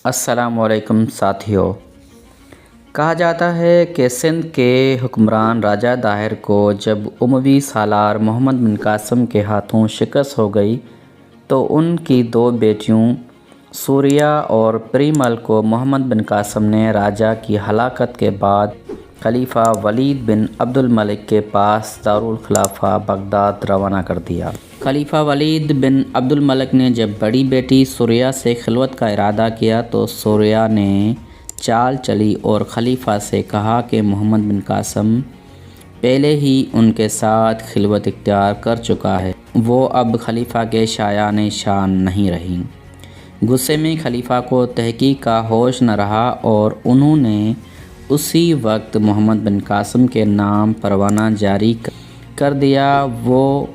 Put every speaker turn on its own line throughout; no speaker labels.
السلام علیکم ساتھیوں، کہا جاتا ہے کہ سندھ کے حکمران راجہ داہر کو جب اموی سالار محمد بن قاسم کے ہاتھوں شکست ہو گئی تو ان کی دو بیٹیوں سوریہ اور پریمل کو محمد بن قاسم نے راجہ کی ہلاکت کے بعد خلیفہ ولید بن عبد الملک کے پاس دارالخلافہ بغداد روانہ کر دیا۔ خلیفہ ولید بن عبد الملک نے جب بڑی بیٹی سوریہ سے خلوت کا ارادہ کیا تو سوریہ نے چال چلی اور خلیفہ سے کہا کہ محمد بن قاسم پہلے ہی ان کے ساتھ خلوت اختیار کر چکا ہے، وہ اب خلیفہ کے شایان شان نہیں رہی۔ غصے میں خلیفہ کو تحقیق کا ہوش نہ رہا اور انہوں نے اسی وقت محمد بن قاسم کے نام پروانہ جاری کر دیا، وہ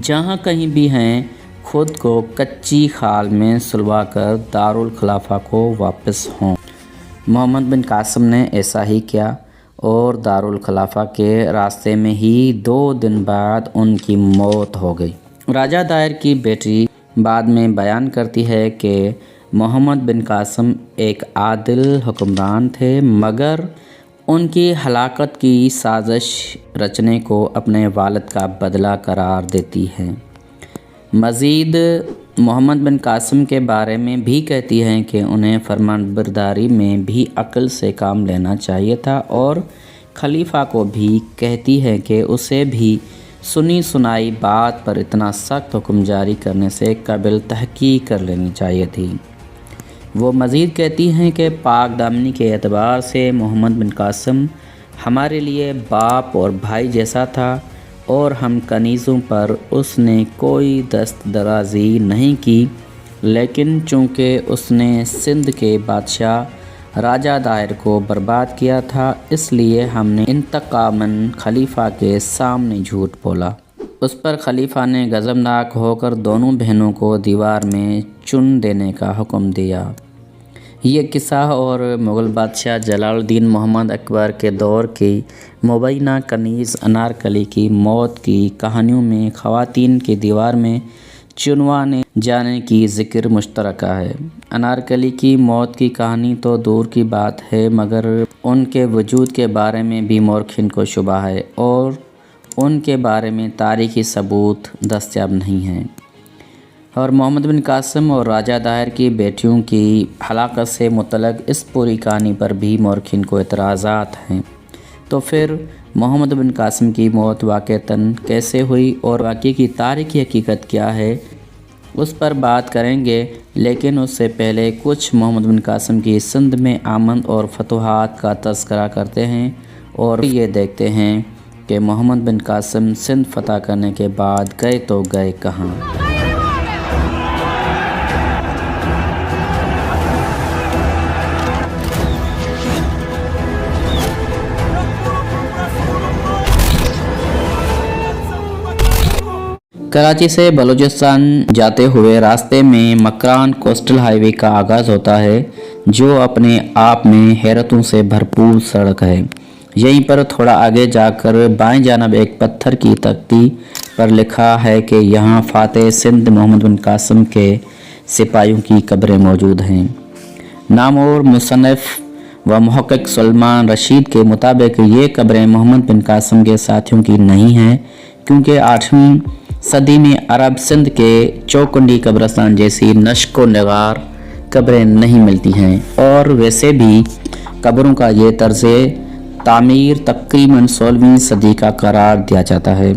جہاں کہیں بھی ہیں خود کو کچی خال میں سلوا کر دارالخلافہ کو واپس ہوں۔ محمد بن قاسم نے ایسا ہی کیا اور دارالخلافہ کے راستے میں ہی 2 دن بعد ان کی موت ہو گئی۔ راجہ داہر کی بیٹی بعد میں بیان کرتی ہے کہ محمد بن قاسم ایک عادل حکمران تھے، مگر ان کی ہلاکت کی سازش رچنے کو اپنے والد کا بدلہ قرار دیتی ہے۔ مزید محمد بن قاسم کے بارے میں بھی کہتی ہیں کہ انہیں فرمانبرداری میں بھی عقل سے کام لینا چاہیے تھا، اور خلیفہ کو بھی کہتی ہے کہ اسے بھی سنی سنائی بات پر اتنا سخت حکم جاری کرنے سے قبل تحقیق کر لینی چاہیے تھی۔ وہ مزید کہتی ہیں کہ پاک دامنی کے اعتبار سے محمد بن قاسم ہمارے لیے باپ اور بھائی جیسا تھا، اور ہم کنیزوں پر اس نے کوئی دست درازی نہیں کی، لیکن چونکہ اس نے سندھ کے بادشاہ راجہ داہر کو برباد کیا تھا، اس لیے ہم نے انتقاماً خلیفہ کے سامنے جھوٹ بولا۔ اس پر خلیفہ نے غضبناک ہو کر دونوں بہنوں کو دیوار میں چن دینے کا حکم دیا۔ یہ قصہ اور مغل بادشاہ جلال الدین محمد اکبر کے دور کی مبینہ کنیز انارکلی کی موت کی کہانیوں میں خواتین کی دیوار میں چنوانے جانے کی ذکر مشترکہ ہے۔ انارکلی کی موت کی کہانی تو دور کی بات ہے، مگر ان کے وجود کے بارے میں بھی مورخین کو شبہ ہے اور ان کے بارے میں تاریخی ثبوت دستیاب نہیں ہیں۔ اور محمد بن قاسم اور راجہ داہر کی بیٹیوں کی ہلاکت سے متعلق اس پوری کہانی پر بھی مورخین کو اعتراضات ہیں۔ تو پھر محمد بن قاسم کی موت واقعتاً کیسے ہوئی اور واقعے کی تاریخی حقیقت کیا ہے، اس پر بات کریں گے، لیکن اس سے پہلے کچھ محمد بن قاسم کی سندھ میں آمد اور فتوحات کا تذکرہ کرتے ہیں اور یہ دیکھتے ہیں کہ محمد بن قاسم سندھ فتح کرنے کے بعد گئے تو گئے کہاں۔ کراچی سے بلوچستان جاتے ہوئے راستے میں مکران کوسٹل ہائی وے کا آغاز ہوتا ہے، جو اپنے آپ میں حیرتوں سے بھرپور سڑک ہے۔ یہیں پر تھوڑا آگے جا کر بائیں جانب ایک پتھر کی تختی پر لکھا ہے کہ یہاں فاتح سندھ محمد بن قاسم کے سپاہیوں کی قبریں موجود ہیں۔ نامور مصنف و محقق سلمان رشید کے مطابق یہ قبریں محمد بن قاسم کے ساتھیوں کی نہیں ہیں، کیونکہ 8ویں صدی میں عرب سندھ کے چوکنڈی قبرستان جیسی نشق و نگار قبریں نہیں ملتی ہیں، اور ویسے بھی قبروں کا یہ طرز تعمیر تقریباً 16ویں صدی کا قرار دیا جاتا ہے۔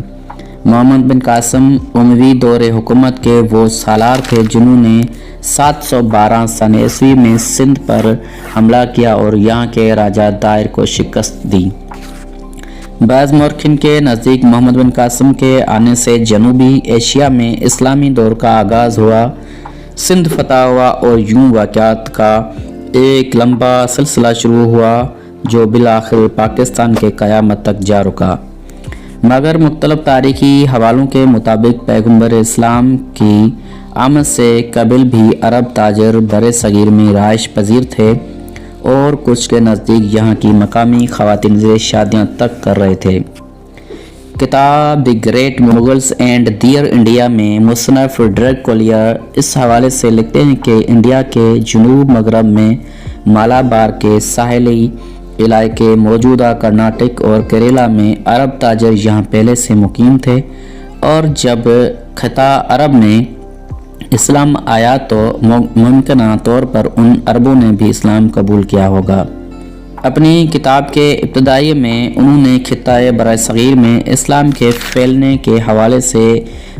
محمد بن قاسم اموی دور حکومت کے وہ سالار تھے جنہوں نے 712 سن عیسوی میں سندھ پر حملہ کیا اور یہاں کے راجہ داہر کو شکست دی۔ بعض مورخین کے نزدیک محمد بن قاسم کے آنے سے جنوبی ایشیا میں اسلامی دور کا آغاز ہوا، سندھ فتح ہوا اور یوں واقعات کا ایک لمبا سلسلہ شروع ہوا جو بالآخر پاکستان کے قیامت تک جا رکا۔ مگر مختلف تاریخی حوالوں کے مطابق پیغمبر اسلام کی آمد سے قبل بھی عرب تاجر بر صغیر میں رہائش پذیر تھے، اور کچھ کے نزدیک یہاں کی مقامی خواتین سے شادیاں تک کر رہے تھے۔ کتاب the great Mughals and their India میں مصنف فریڈرک کولیئر اس حوالے سے لکھتے ہیں کہ انڈیا کے جنوب مغرب میں مالابار کے ساحلی علاقے موجودہ کرناٹک اور کیرلا میں عرب تاجر یہاں پہلے سے مقیم تھے، اور جب خطہ عرب میں اسلام آیا تو ممکنہ طور پر ان عربوں نے بھی اسلام قبول کیا ہوگا۔ اپنی کتاب کے ابتدائی میں انہوں نے خطۂ برِ صغیر میں اسلام کے پھیلنے کے حوالے سے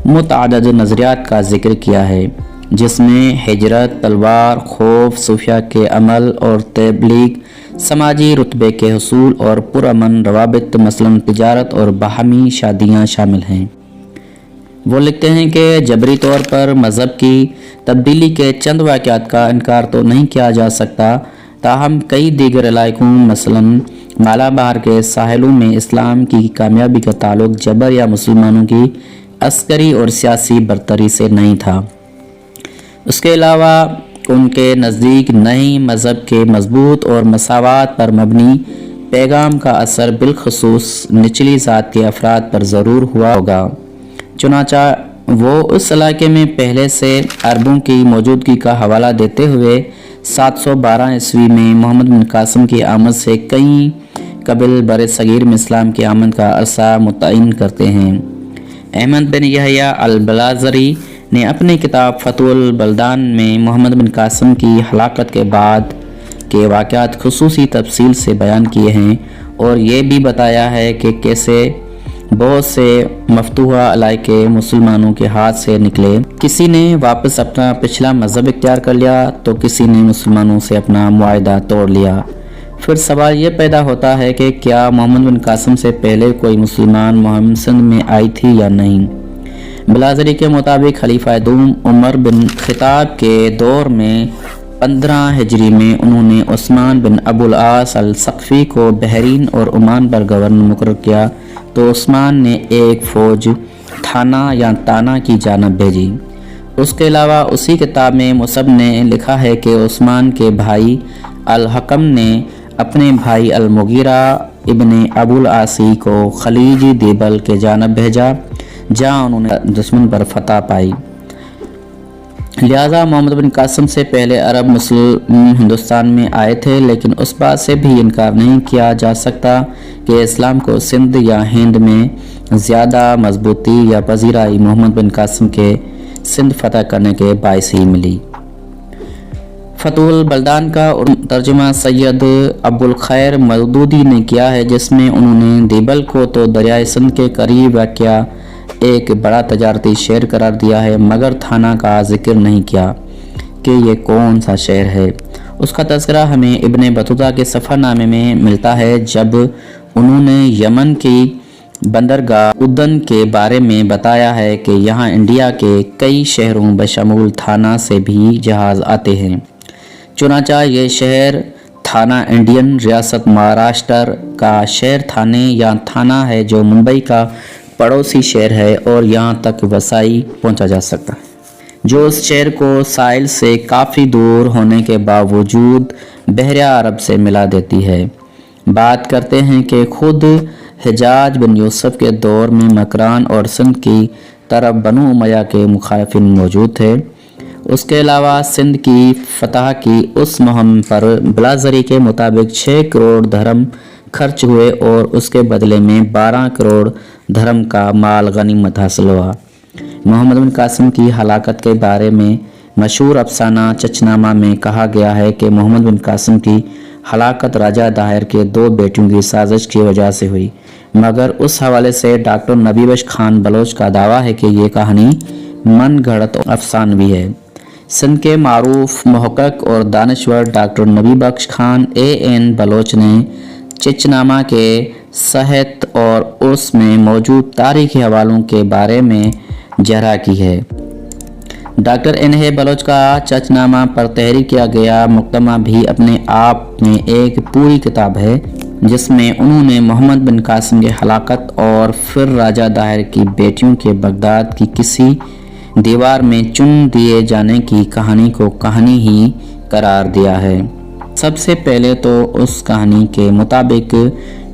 متعدد نظریات کا ذکر کیا ہے، جس میں ہجرت، تلوار، خوف، صوفیہ کے عمل اور تبلیغ، سماجی رتبے کے حصول اور پرامن روابط مثلاً تجارت اور باہمی شادیاں شامل ہیں۔ وہ لکھتے ہیں کہ جبری طور پر مذہب کی تبدیلی کے چند واقعات کا انکار تو نہیں کیا جا سکتا، تاہم کئی دیگر علاقوں مثلاً مالابار کے ساحلوں میں اسلام کی کامیابی کا تعلق جبر یا مسلمانوں کی عسکری اور سیاسی برتری سے نہیں تھا۔ اس کے علاوہ ان کے نزدیک نئی مذہب کے مضبوط اور مساوات پر مبنی پیغام کا اثر بالخصوص نچلی ذات کے افراد پر ضرور ہوا ہوگا، چنانچہ وہ اس علاقے میں پہلے سے عربوں کی موجودگی کا حوالہ دیتے ہوئے 712 عیسوی میں محمد بن قاسم کی آمد سے کئی قبل برِ صغیر میں اسلام کی آمد کا عرصہ متعین کرتے ہیں۔ احمد بن یحییٰ البلاذری نے اپنی کتاب فتح البلدان میں محمد بن قاسم کی ہلاکت کے بعد کے واقعات خصوصی تفصیل سے بیان کیے ہیں، اور یہ بھی بتایا ہے کہ کیسے بہت سے مفتوحہ علاقے مسلمانوں کے ہاتھ سے نکلے، کسی نے واپس اپنا پچھلا مذہب اختیار کر لیا تو کسی نے مسلمانوں سے اپنا معاہدہ توڑ لیا۔ پھر سوال یہ پیدا ہوتا ہے کہ کیا محمد بن قاسم سے پہلے کوئی مسلمان مہم سندھ میں آئی تھی یا نہیں؟ بلازری کے مطابق خلیفہ دوم عمر بن خطاب کے دور میں 15 ہجری میں انہوں نے عثمان بن ابو العاص الثقفی کو بحرین اور عمان پر گورنر مقرر کیا، تو عثمان نے ایک فوج تھانہ یا تانا کی جانب بھیجی۔ اس کے علاوہ اسی کتاب میں مصعب نے لکھا ہے کہ عثمان کے بھائی الحکم نے اپنے بھائی المغیرہ ابن ابو العاصی کو خلیج دیبل کے جانب بھیجا، جہاں انہوں نے دشمن پر فتح پائی۔ لہٰذا محمد بن قاسم سے پہلے عرب مسلم ہندوستان میں آئے تھے، لیکن اس بات سے بھی انکار نہیں کیا جا سکتا کہ اسلام کو سندھ یا ہند میں زیادہ مضبوطی یا پذیرائی محمد بن قاسم کے سندھ فتح کرنے کے باعث ہی ملی۔ فتح البلدان کا ترجمہ سید ابو الخیر مودودی نے کیا ہے، جس میں انہوں نے دیبل کو تو دریائے سندھ کے قریب واقع ایک بڑا تجارتی شہر قرار دیا ہے، مگر تھانہ کا ذکر نہیں کیا کہ یہ کون سا شہر ہے۔ اس کا تذکرہ ہمیں ابن بطوطہ کے سفر نامے میں ملتا ہے، جب انہوں نے یمن کی بندرگاہ عدن کے بارے میں بتایا ہے کہ یہاں انڈیا کے کئی شہروں بشمول تھانہ سے بھی جہاز آتے ہیں۔ چنانچہ یہ شہر تھانہ انڈین ریاست مہاراشٹر کا شہر تھانے یا تھانہ ہے، جو ممبئی کا پڑوسی شہر ہے اور یہاں تک وسائی پہنچا جا سکتا ہے، جو اس شہر کو ساحل سے کافی دور ہونے کے باوجود بحر عرب سے ملا دیتی ہے۔ بات کرتے ہیں کہ خود حجاج بن یوسف کے دور میں مکران اور سندھ کی طرف بنو امیہ کے مخالفین موجود تھے۔ اس کے علاوہ سندھ کی فتح کی اس مہم پر بلازری کے مطابق 6 کروڑ دھرم خرچ ہوئے اور اس کے بدلے میں 12 کروڑ دھرم کا مال غنیمت حاصل ہوا۔ محمد بن قاسم کی ہلاکت کے بارے میں مشہور افسانہ چچنامہ میں کہا گیا ہے کہ محمد بن قاسم کی ہلاکت راجہ داہر کے 2 بیٹوں کی سازش کی وجہ سے ہوئی، مگر اس حوالے سے ڈاکٹر نبی بخش خان بلوچ کا دعویٰ ہے کہ یہ کہانی من گھڑت افسانوی ہے۔ سندھ کے معروف محقق اور دانشور ڈاکٹر نبی بخش خان A.N. بلوچ نے چچنامہ کے صحت اور اس میں موجود تاریخی حوالوں کے بارے میں جرح کی ہے۔ Doctor N.A. بلوچ کا چچنامہ پر تحریر کیا گیا مقدمہ بھی اپنے آپ میں ایک پوری کتاب ہے، جس میں انہوں نے محمد بن قاسم کی ہلاکت اور پھر راجہ داہر کی بیٹیوں کے بغداد کی کسی دیوار میں چن دیے جانے کی کہانی کو کہانی ہی قرار دیا ہے۔ سب سے پہلے تو اس کہانی کے مطابق